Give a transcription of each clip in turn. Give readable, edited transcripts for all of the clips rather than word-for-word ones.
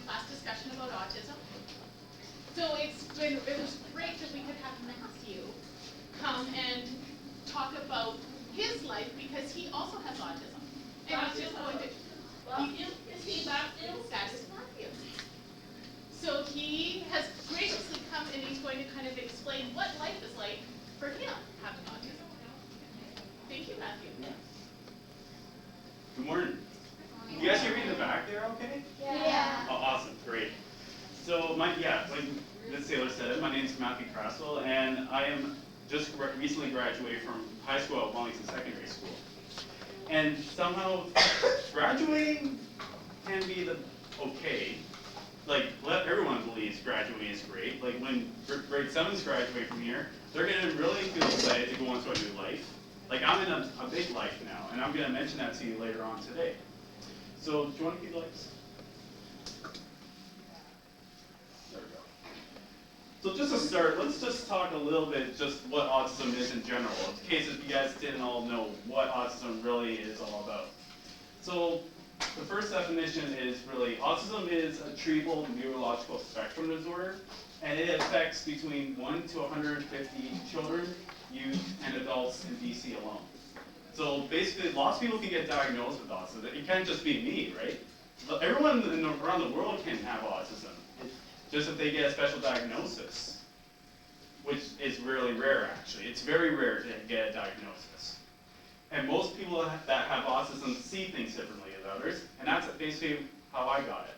class discussion about autism. So it was great that we could have Matthew come and talk about his life because he also has autism. And he's just going to Is he Matthew? that is Matthew. So he has graciously come and he's going to kind of explain what life is like for him having autism. Thank you, Matthew. Good morning. You guys hear me in the back there okay? Yeah. Oh, awesome, great. So, like Ms. Taylor said, my name is Matthew Krastel, and I am just recently graduated from high school at Wellington Secondary School. And somehow, graduating can be okay. Like, everyone believes graduating is great. Like, when grade 7s graduate from here, they're going to really feel excited to go into a new life. Like, I'm in a big life now, and I'm going to mention that to you later on today. So, do you want to keep the lights? There we go. So just to start, let's just talk a little bit just what autism is in general, in case if you guys didn't all know what autism really is all about. So, the first definition is really, autism is a treatable neurological spectrum disorder, and it affects between 1 to 150 children, youth, and adults in BC alone. So basically, lots of people can get diagnosed with autism. It can't just be me, right? But everyone around the world can have autism, just if they get a special diagnosis, which is really rare, actually. It's very rare to get a diagnosis. And most people that have autism see things differently than others, and that's basically how I got it.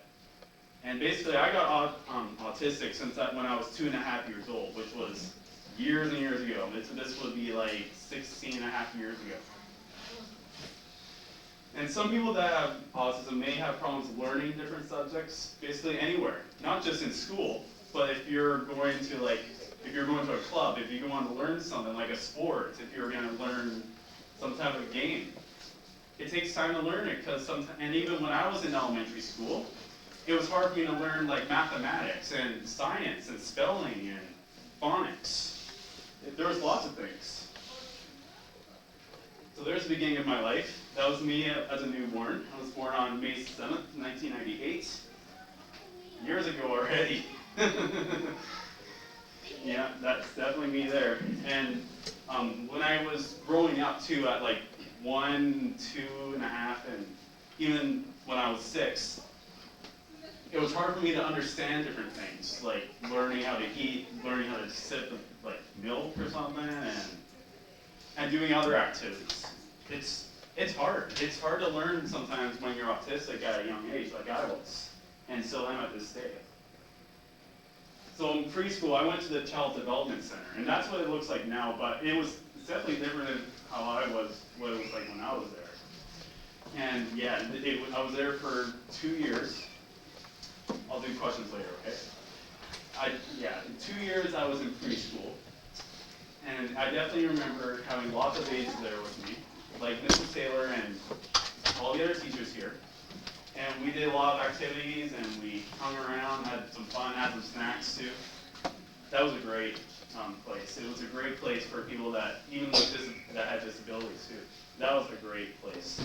And basically, I got autistic since when I was 2.5 years old, which was years and years ago. This would be like 16.5 years ago. And some people that have autism may have problems learning different subjects, basically anywhere, not just in school, but if you're going to a club, if you want to learn something like a sport, if you're going to learn some type of game, it takes time to learn it and even when I was in elementary school, it was hard for me to learn like mathematics and science and spelling and phonics. There was lots of things. So there's the beginning of my life. That was me as a newborn. I was born on May 7th, 1998. Years ago already. Yeah, that's definitely me there. And when I was growing up too, at like 1, 2.5, and even when I was 6, it was hard for me to understand different things, like learning how to eat, learning how to sip like milk or something, and doing other activities. It's hard. It's hard to learn sometimes when you're autistic at a young age, like I was, and still am at this day. So in preschool, I went to the Child Development Center, and that's what it looks like now, but it's definitely different than how what it was like when I was there. And yeah, I was there for 2 years. I'll do questions later, okay? In 2 years I was in preschool, and I definitely remember having lots of aides there with me, like Mrs. Taylor and all the other teachers here. And we did a lot of activities, and we hung around, had some fun, had some snacks too. That was a great place. It was a great place for people that, even that had disabilities too. That was a great place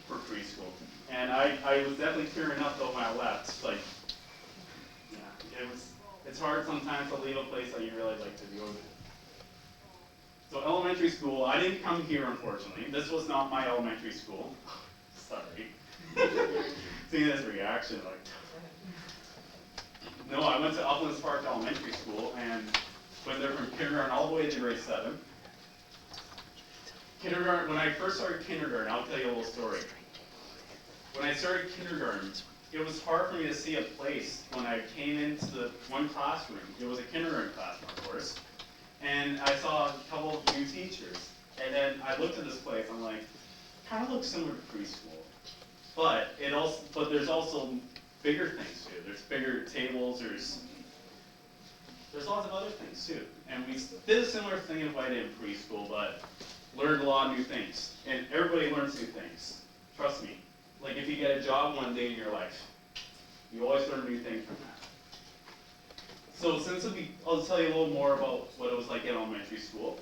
for preschool. And I was definitely tearing up though when I left. Like, yeah, it's hard sometimes to leave a place that you really like to go to. So elementary school, I didn't come here unfortunately. This was not my elementary school. Sorry. Seeing this reaction, like, no, I went to Uplands Park Elementary School and went there from kindergarten all the way to grade 7. Kindergarten, when I first started kindergarten, I'll tell you a little story. When I started kindergarten, it was hard for me to see a place when I came into the one classroom. It was a kindergarten classroom, of course, and I saw a couple of new teachers. And then I looked at this place, I'm like, kind of looks similar to preschool. But there's also bigger things too. There's bigger tables, there's lots of other things too. And we did a similar thing in what I did in preschool, but learned a lot of new things. And everybody learns new things. Trust me. Like if you get a job one day in your life, you always learn new things from that. So I'll tell you a little more about what it was like in elementary school.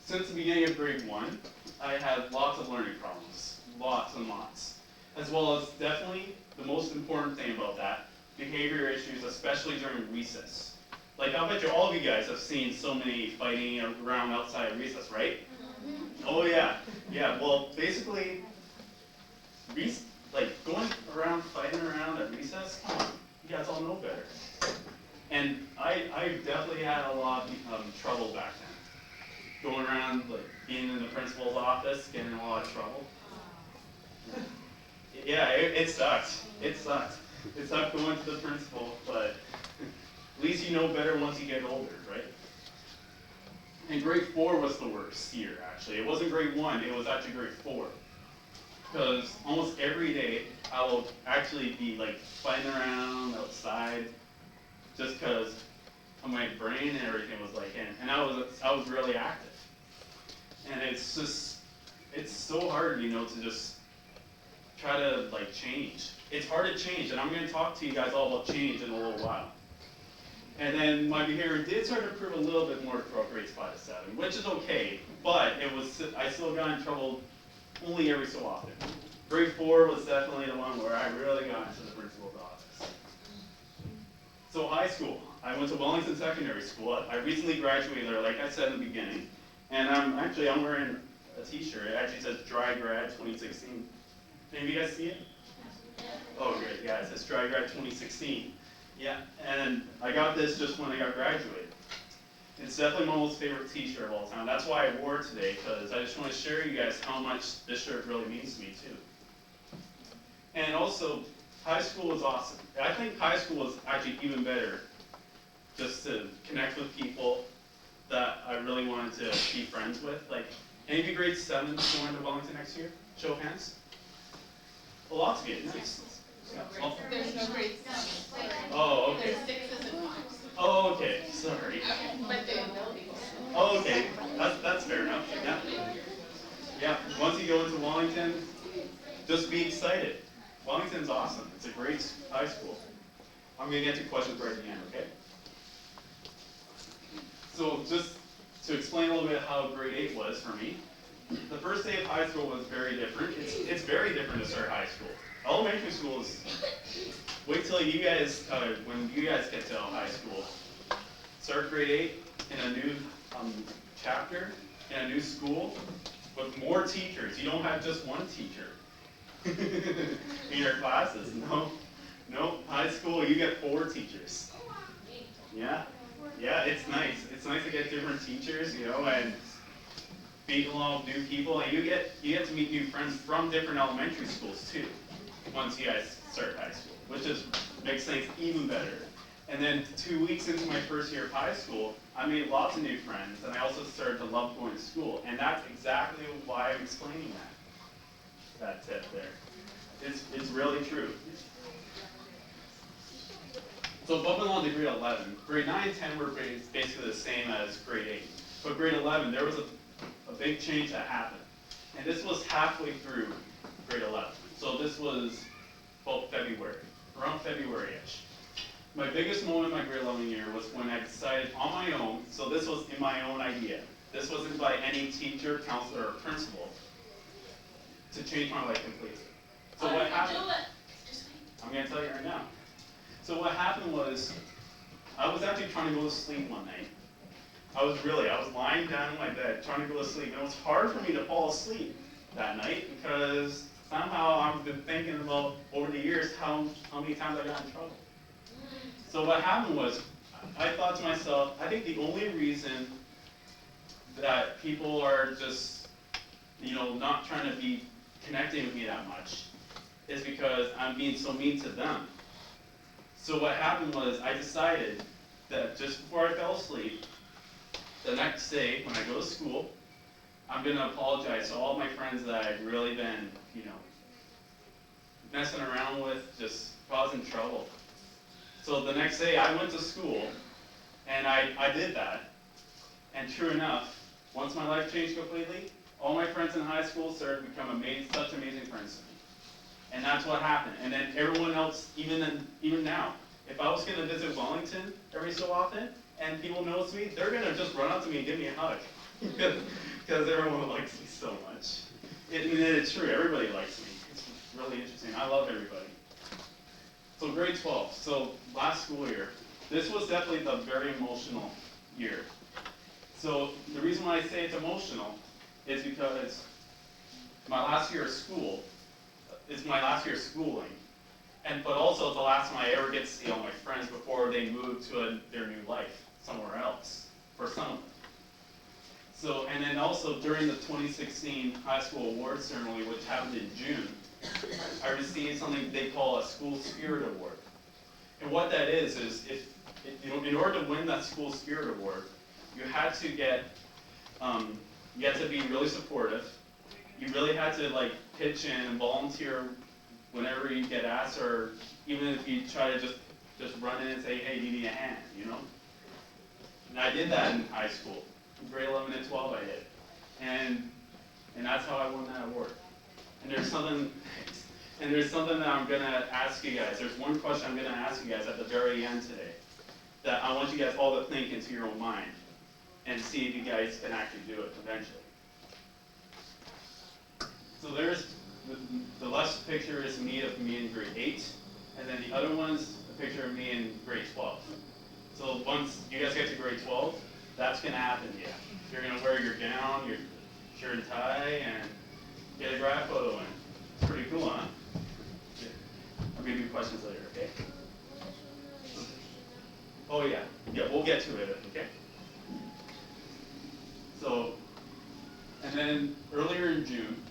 Since the beginning of grade 1, I had lots of learning problems. Lots and lots. As well as definitely the most important thing about that, behavior issues, especially during recess. Like, I'll bet you all of you guys have seen so many fighting around outside of recess, right? Oh yeah, yeah, well, basically, like, going around, fighting around at recess, come on, you guys all know better. And I definitely had a lot of trouble back then. Going around, like, being in the principal's office, getting in a lot of trouble. Yeah, it sucked. It sucked. It sucked going to the principal, but at least you know better once you get older, right? And grade 4 was the worst year, actually. It wasn't grade 1, it was actually grade 4. Because almost every day, I will actually be like fighting around outside, just because my brain and everything was like in, and I was really active. And it's just, it's so hard, you know, to just try to like change. It's hard to change, and I'm going to talk to you guys all about change in a little while. And then my behavior did start to improve a little bit more throughout grades 5 to 7, which is okay, but I still got in trouble only every so often. Grade 4 was definitely the one where I really got into the principal's office. So high school, I went to Wellington Secondary School. I recently graduated there, like I said in the beginning, and I'm wearing a t-shirt. It actually says Dry Grad 2016. Any of you guys see it? Oh great, yeah, it says Dry Grad 2016. Yeah, and I got this just when I got graduated. It's definitely my most favorite t-shirt of all time. That's why I wore it today, because I just want to share you guys how much this shirt really means to me too. And also, high school was awesome. I think high school was actually even better, just to connect with people that I really wanted to be friends with. Like, any of you grade 7 going to Wellington next year? Show of hands. Well, lots of you, nice. Yeah. Oh. There's no grade 7. Oh, okay. There's 6s and 5s. Oh, okay, sorry. But they will be. Oh, okay, that's fair enough, yeah. Yeah, once you go into Wellington, just be excited. Wellington's awesome, it's a great high school. I'm gonna get to questions right at the end, okay? So just to explain a little bit how grade 8 was for me, the first day of high school was very different. It's very different to start high school. Elementary school is, wait till you guys, when you guys get to high school, start grade 8 in a new chapter, in a new school, with more teachers. You don't have just one teacher in your classes, no, high school you get 4 teachers. Yeah, it's nice. It's nice to get different teachers, you know, and meet a lot of new people, and you get to meet new friends from different elementary schools too, once you guys start high school, which makes things even better. And then 2 weeks into my first year of high school, I made lots of new friends, and I also started to love going to school, and that's exactly why I'm explaining that tip there. It's really true. So bumping along to grade 11, grade 9 and 10 were basically the same as grade 8, but grade 11, there was a big change that happened, and this was halfway through grade 11. So this was about February, around February-ish. My biggest moment in my grade 11 year was when I decided on my own, so this was in my own idea. This wasn't by any teacher, counselor, or principal, to change my life completely. So what happened? I'm going to tell you right now. So what happened was, I was actually trying to go to sleep one night. I was lying down in my bed trying to go to sleep, and it was hard for me to fall asleep that night because somehow I've been thinking about over the years how many times I got in trouble. So what happened was, I thought to myself, I think the only reason that people are just, not trying to be connecting with me that much is because I'm being so mean to them. So what happened was, I decided that just before I fell asleep, the next day when I go to school, I'm going to apologize to all my friends that I've really been, messing around with, just causing trouble. So the next day I went to school, and I did that. And true enough, once my life changed completely, all my friends in high school started to become such amazing friends to me. And that's what happened. And then everyone else, even now, if I was going to visit Wellington every so often, and people notice me, they're going to just run up to me and give me a hug. Because everyone likes me so much. It's true, everybody likes me. It's really interesting. I love everybody. So grade 12, so last school year, this was definitely the very emotional year. So the reason why I say it's emotional is because my last year of school is my last year of schooling. But also it's the last time I ever get to see all my friends before they move to their new life somewhere else, for some of them. So, and then also during the 2016 high school awards ceremony, which happened in June, I received something they call a school spirit award. And what that is if you know, in order to win that school spirit award, you had to get, you had to be really supportive. You really had to like pitch in and volunteer whenever you get asked, or even if you try to just run in and say, hey, you need a hand, you know? And I did that in high school. In grade 11 and 12 I did. And that's how I won that award. And there's something that I'm gonna ask you guys. There's one question I'm gonna ask you guys at the very end today that I want you guys all to think into your own mind and see if you guys can actually do it eventually. So there's, the left picture is me in grade 8, and then the other one's a picture of me in grade 12. So once you guys get to grade 12, that's gonna happen to you. You're gonna wear your gown, your shirt and tie, and get a grad photo in. It's pretty cool, huh? Yeah. I'll give you questions later, okay? Oh yeah, we'll get to it, okay? So, and then earlier in June,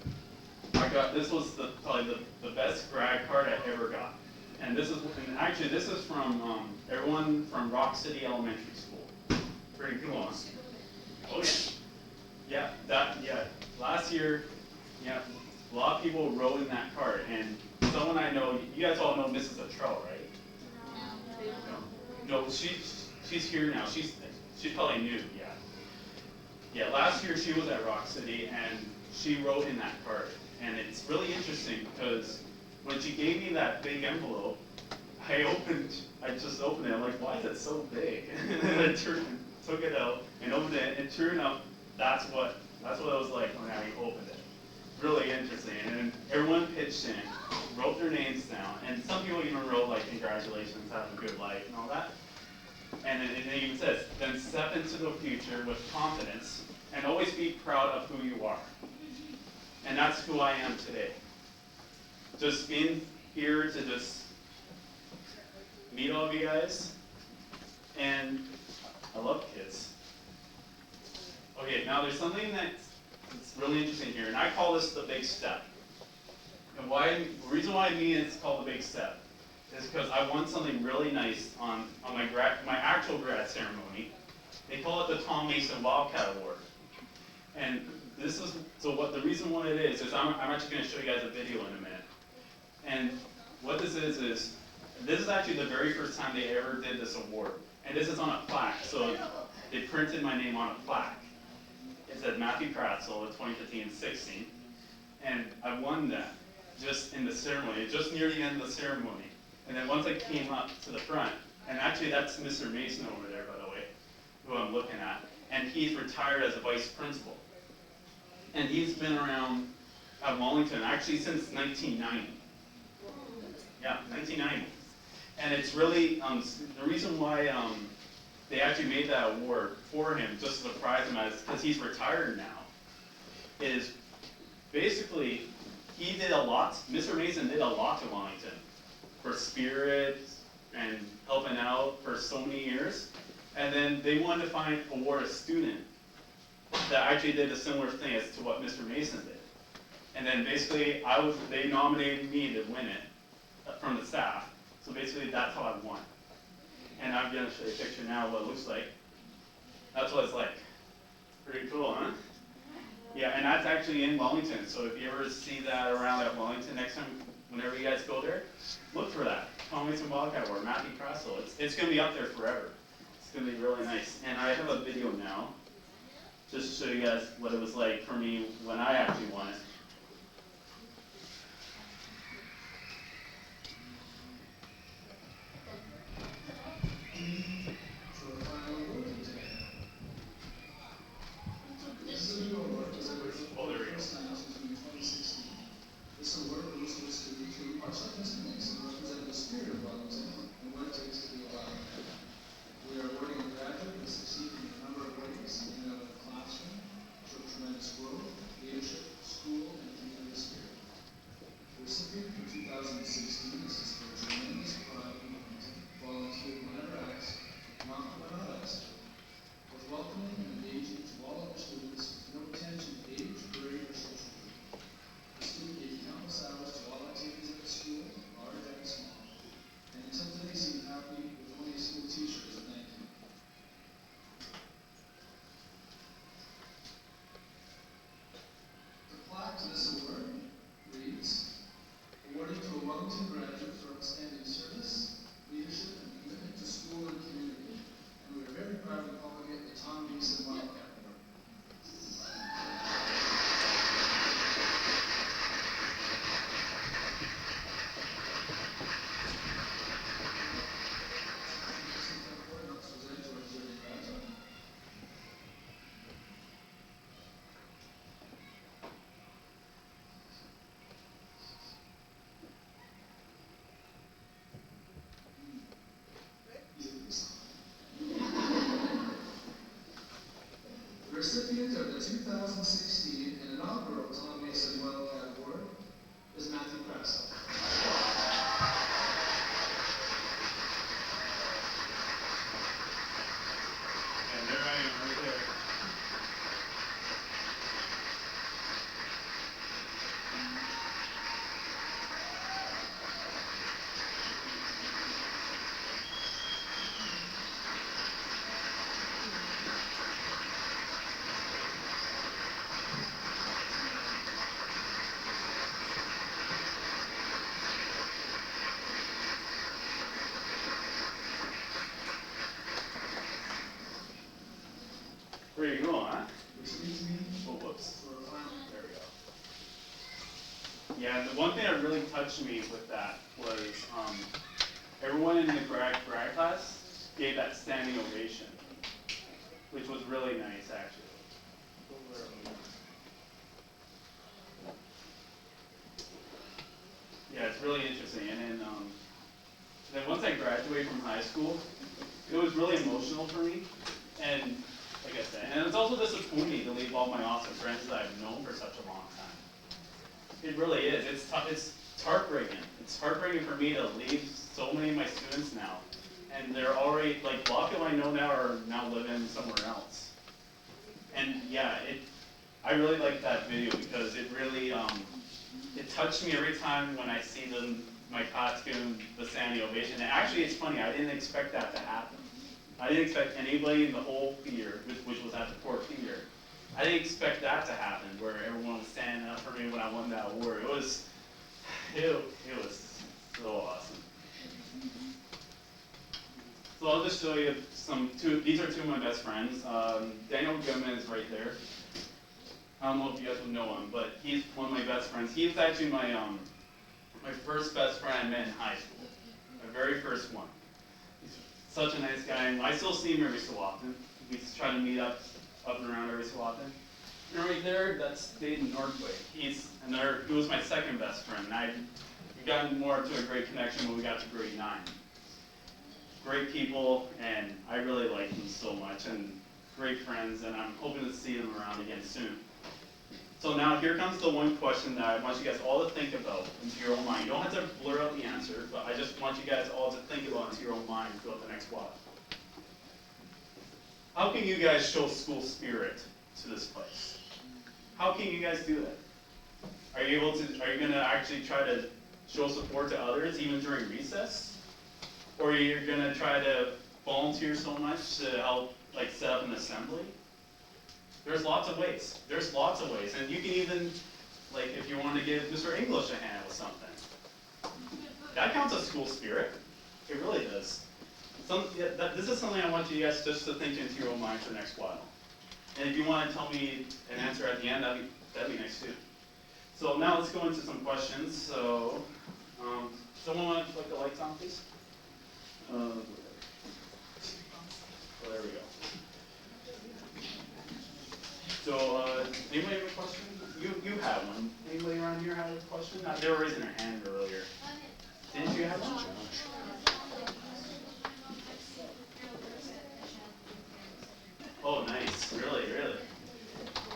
this was probably the best grad card I ever got. And this is from everyone from Rock City Elementary School. Pretty cool, huh? Oh yeah. Last year, a lot of people wrote in that card, and someone I know, you guys all know Mrs. Attrell, right? No, she's here now. She's probably new, yeah. Yeah, last year she was at Rock City, and she wrote in that card. And it's really interesting because when she gave me that big envelope, I just opened it. I'm like, why is it so big? And then I took it out and opened it, and sure enough, that's what it was like when I opened it. Really interesting. And then everyone pitched in, wrote their names down, and some people even wrote like, congratulations, have a good life, and all that. And it even says, then step into the future with confidence and always be proud of who you are. And that's who I am today. Just being here to just meet all of you guys. And I love kids. Okay, now there's something that's really interesting here, and I call this the big step. And the reason why I mean it's called the big step is because I won something really nice on my actual grad ceremony. They call it the Tom Mason Wildcat Award. And the reason why it is I'm actually going to show you guys a video in a minute. And what this is this is actually the very first time they ever did this award. And this is on a plaque, so they printed my name on a plaque. It said Matthew Krastel, 2015 and 16. And I won that just in the ceremony, just near the end of the ceremony. And then once I came up to the front, and actually that's Mr. Mason over there, by the way, who I'm looking at. And he's retired as a vice principal. And he's been around at Wellington actually since 1990. Yeah, 1990. And it's really, the reason why they actually made that award for him, just to surprise him, because he's retired now, is basically he did a lot, Mr. Mason did a lot to Wellington for spirit and helping out for so many years. And then they wanted to award a student that actually did a similar thing as to what Mr. Mason did. And then basically they nominated me to win it from the staff. So basically that's how I won. And I'm gonna show you a picture now of what it looks like. That's what it's like. Pretty cool, huh? Yeah, and that's actually in Wellington. So if you ever see that around at Wellington next time, whenever you guys go there, look for that. Tom Mason Wildcat Award, Matthew Krastel. It's gonna be up there forever. It's gonna be really nice. And I have a video now, just to show you guys what it was like for me when I actually won it. Oh, there we go. This award goes to our second students who represent the spirit of wellness one thing that really touched me with that was everyone in the grad class gave that standing ovation, which was really nice, actually. Yeah, it's really interesting. And then once I graduated from high school, it was really emotional for me. And like I said, and it's also disappointing to leave all my awesome friends that I've known for such a long time. It really is. It's tough. It's heartbreaking. It's heartbreaking for me to leave so many of my students now. And they're already, like, a lot of people I know now are now living somewhere else. And yeah, I really like that video because it really, it touched me every time when I see them, my class giving the standing ovation. And actually, it's funny, I didn't expect that to happen. I didn't expect anybody in the whole theater, which was at the Port Theater, I didn't expect that to happen, where everyone was standing up for me when I won that award. It was so awesome. So I'll just show you these are two of my best friends. Daniel Goodman is right there. I don't know if you guys would know him, but he's one of my best friends. He's actually my first best friend I met in high school, my very first one. He's such a nice guy, and I still see him every so often. We try to meet up and around every so often. And right there, that's Dayton Northway. He was my second best friend. We got more to a great connection when we got to grade 9. Great people, and I really like them so much, and great friends, and I'm hoping to see them around again soon. So now here comes the one question that I want you guys all to think about into your own mind. You don't have to blur out the answer, but I just want you guys all to think about into your own mind throughout the next while. How can you guys show school spirit to this place? How can you guys do that? Are you going to actually try to show support to others even during recess? Or you're going to try to volunteer so much to help like set up an assembly? There's lots of ways. And you can even, like, if you want to give Mr. English a hand with something. That counts as school spirit. It really does. This is something I want you guys just to think into your own mind for the next while. And if you want to tell me an answer at the end, that'd be nice too. So now let's go into some questions. So, someone want to put the lights on, please? Well, there we go. So, anybody have a question? You have one. Anybody around here have a question? They were raising their hand earlier. Didn't you have one? Oh, nice. Really?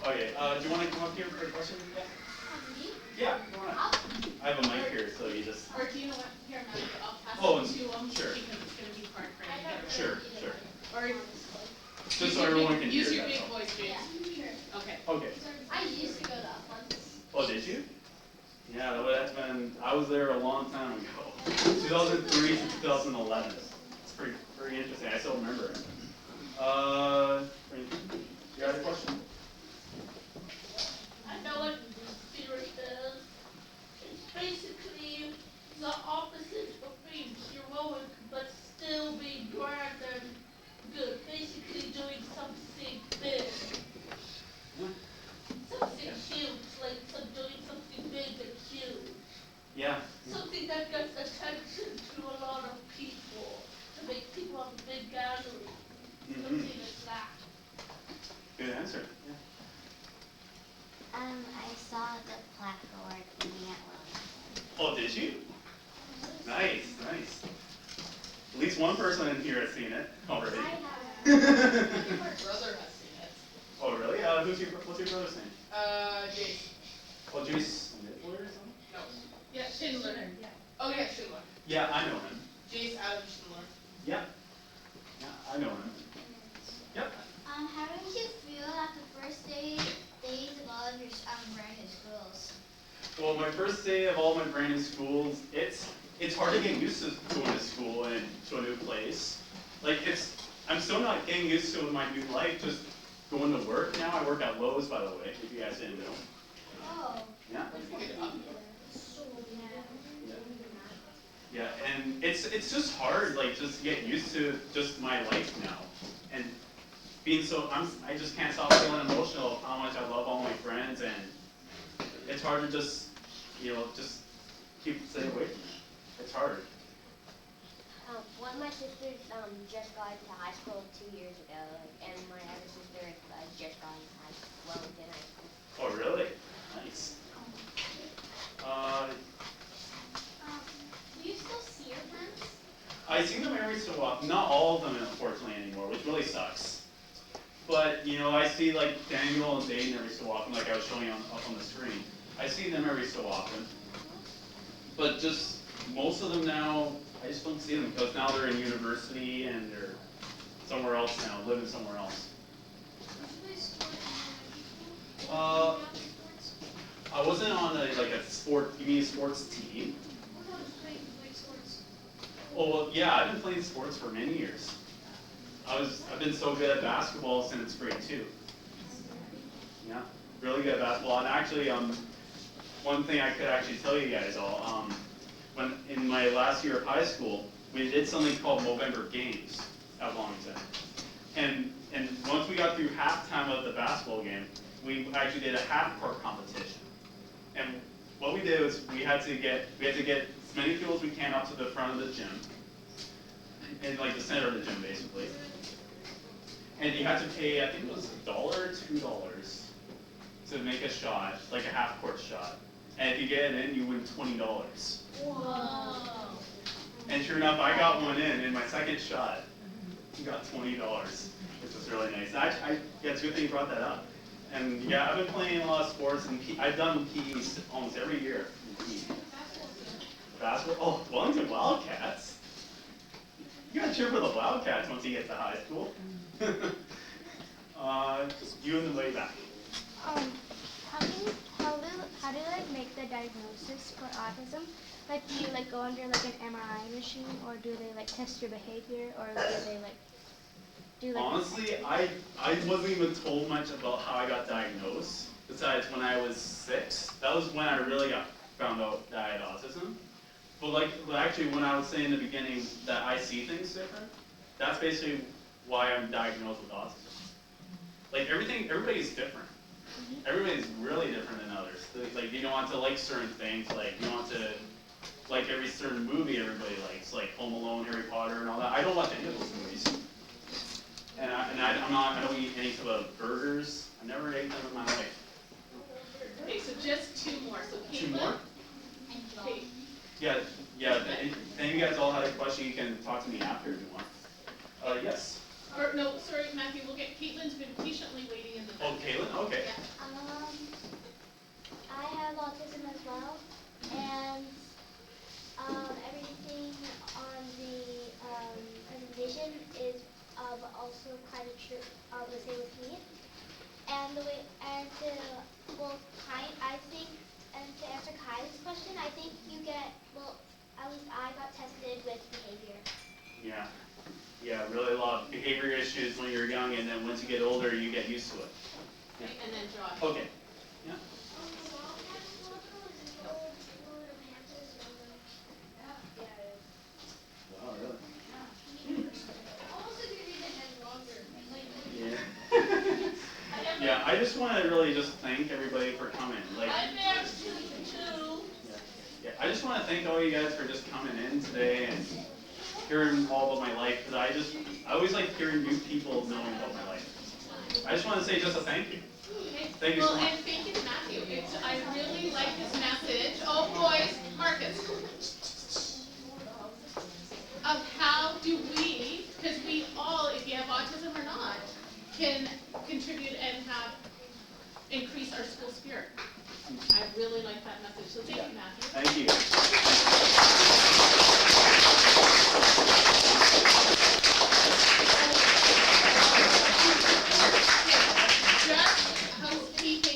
Okay, do you want to come up here for a question? Yeah, come on up. I have a mic here, so you just... Or do you know what? Here, I'll pass it to them. Sure. Because it's going to be hard for you. Sure. Or Just so everyone can hear. use your big voice, James. Okay. I used to go to Autistic. Oh, did you? Yeah, I was there a long time ago. 2003 to 2011. It's pretty interesting. I still remember it. You got a question? I know what spirit is. It's basically the opposite of being heroic, but still being grand and good. Basically doing something big. Something huge, like doing something big and huge. Yeah. Something that gets attention to a lot of people, to make people have a big gathering. Something like that. Good answer. Yeah. I saw the plaque award in the Wellington. Oh, did you? Nice. At least one person in here has seen it already. My brother has seen it. Oh, really? What's your brother's name? Jace. Oh, Jace Midler or something? No. Yeah, Schindler. Oh, yeah, Schindler. Yeah, I know him. Jace Adam Schindler. Yeah, I know him. Yep. How did you feel at the first days of all of your brand new schools? Well, my first day of all my brand new schools, it's hard to get used to going to school and to a new place. Like I'm still not getting used to my new life, just going to work now. I work at Lowe's, by the way, if you guys didn't know. Oh. Yeah. Yeah, and it's just hard, like, just to get used to just my life now, and being I just can't stop feeling emotional of how much I love all my friends, and it's hard to just stay away from it. It's hard. One of my sisters just got into high school 2 years ago, and my other sister just got into Wellington High School. Oh, really? Nice. Do you still see your friends? I see them every so often. Not all of them, unfortunately, anymore, which really sucks. But you know, I see like Daniel and Dayton every so often, like I was showing you up on the screen. I see them every so often. But just most of them now, I just don't see them because now they're in university and they're somewhere else now, living somewhere else. I wasn't on like a sport. You mean sports team? Oh well, yeah, I've been playing sports for many years. I've been so good at basketball since grade 2. Yeah, really good at basketball. And actually, one thing I could actually tell you guys all, when in my last year of high school, we did something called Movember Games at Wellington. And once we got through halftime of the basketball game, we actually did a half-court competition. And what we did was we had to get as many people as we can up to the front of the gym, in like the center of the gym basically. And you had to pay, I think it was $1 or $2 to make a shot, like a half-court shot. And if you get it in, you win $20. Whoa. And sure enough, I got one in my second shot. I got $20, which was really nice. Yeah, it's a good thing you brought that up. And yeah, I've been playing a lot of sports, and I've done PE almost every year in PE. Basketball, oh, Wellington Wildcats. You gotta cheer for the Wildcats once you get to high school. You in the way back. How do you like make the diagnosis for autism? Like, do you like go under like an MRI machine, or do they like test your behavior, or do they like do like? Honestly, I wasn't even told much about how I got diagnosed. Besides, when I was 6, that was when I really found out that I had autism. But actually, when I was saying in the beginning that I see things different, that's basically why I'm diagnosed with autism. Like everybody's different. Everybody's really different than others. Like you don't want to like certain things. Like you don't want to like every certain movie everybody likes, like Home Alone, Harry Potter, and all that. I don't watch any of those movies. And I don't eat any type of burgers. I never ate them in my life. Okay, so just 2 more. So Caitlin. 2 more? And Okay. Yeah. Then you guys all had a question. You can talk to me after if you want. Yes. Or no, sorry, Matthew. We'll get Caitlin's been patiently waiting in the back. Oh, Caitlin. Okay. I have autism as well, and everything on the presentation is also kind of true, the same with me. And I think, and to answer Kylie's question, I think you get, at least I got tested with behavior. Yeah, really a lot of behavior issues when you're young, and then once you get older, you get used to it. Okay, and then Josh. Okay. Yeah. Wow, really? Yeah. Yeah, I just want to really just thank everybody for coming. Like. I'm there too. Yeah, I just want to thank all you guys for just coming in today and hearing all about my life, because I always like hearing new people knowing about my life. I just want to say just a thank you. Okay. Thank you so much. And thank you to Matthew. I really like his message. Oh, boys, Marcus. Of how do we, because we all, if you have autism or not, can contribute and increase our school spirit. I really like that message. So thank you, Matthew. Thank you.